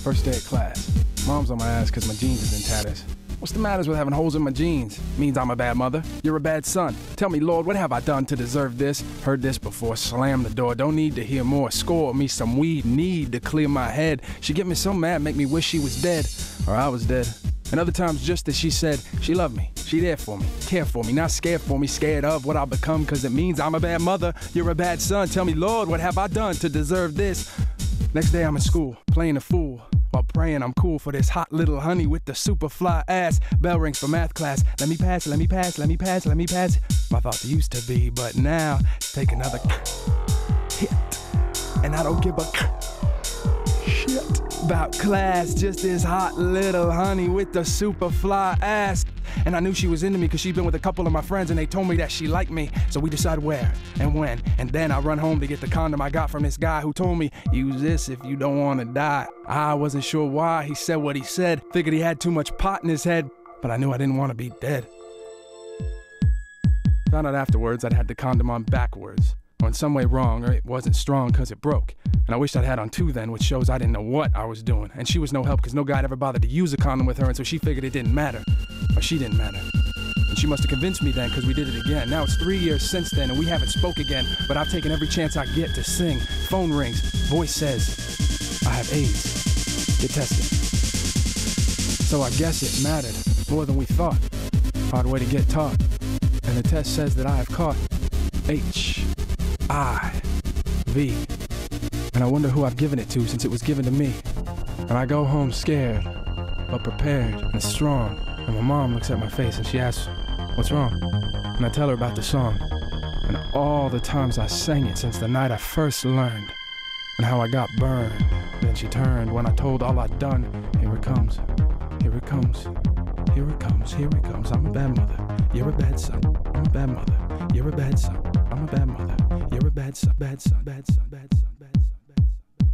First day of class. Mom's on my ass because my jeans is in tatters. What's the matters with having holes in my jeans? Means I'm a bad mother. You're a bad son. Tell me, Lord, what have I done to deserve this? Heard this before. Slam the door. Don't need to hear more. Score me some weed. Need to clear my head. She get me so mad, make me wish she was dead. Or I was dead. And other times just as she said, she loved me. She there for me. Care for me. Not scared for me. Scared of what I'll become because it means I'm a bad mother. You're a bad son. Tell me, Lord, what have I done to deserve this? Next day I'm in school, playing the fool. While praying I'm cool for this hot little honey with the super fly ass. Bell rings for math class. Let me pass, let me pass, let me pass, let me pass. My thoughts used to be, but now take another hit. And I don't give a shit about class. Just this hot little honey with the super fly ass. And I knew she was into me because she'd been with a couple of my friends and they told me that she liked me. So we decide where and when. And then I run home to get the condom I got from this guy who told me, use this if you don't want to die. I wasn't sure why he said what he said. Figured he had too much pot in his head, but I knew I didn't want to be dead. Found out afterwards I'd had the condom on backwards. Or in some way wrong, or it wasn't strong because it broke. And I wished I'd had on two then, which shows I didn't know what I was doing. And she was no help because no guy had ever bothered to use a condom with her, and so she figured it didn't matter. Or she didn't matter. And she must have convinced me then because we did it again. Now it's 3 years since then and we haven't spoke again, but I've taken every chance I get to sing. Phone rings, voice says, I have AIDS. Get tested. So I guess it mattered more than we thought. Hard way to get taught. And the test says that I have caught HIV. And I wonder who I've given it to since it was given to me. And I go home scared, but prepared and strong. And my mom looks at my face and she asks, what's wrong? And I tell her about the song. And all the times I sang it since the night I first learned. And how I got burned. Then she turned when I told all I'd done. Here it comes. Here it comes. Here it comes. Here it comes. I'm a bad mother. You're a bad son. I'm a bad mother. You're a bad son. I'm a bad mother. You're a bad son, bad son, bad son, bad son, bad son, bad son.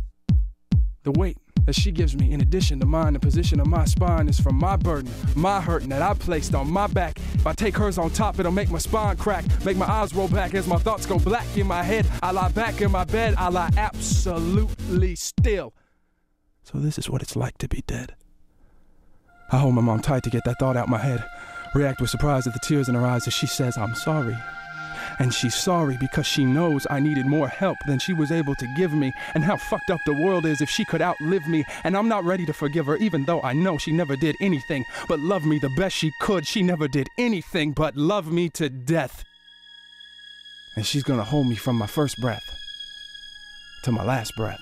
The weight that she gives me, in addition to mine, the position of my spine is from my burden, my hurting that I placed on my back. If I take hers on top, it'll make my spine crack, make my eyes roll back as my thoughts go black in my head. I lie back in my bed, I lie absolutely still. So this is what it's like to be dead. I hold my mom tight to get that thought out my head, react with surprise at the tears in her eyes as she says, I'm sorry. And she's sorry because she knows I needed more help than she was able to give me, and how fucked up the world is if she could outlive me. And I'm not ready to forgive her, even though I know she never did anything but love me the best she could. She never did anything but love me to death. And she's gonna hold me from my first breath to my last breath.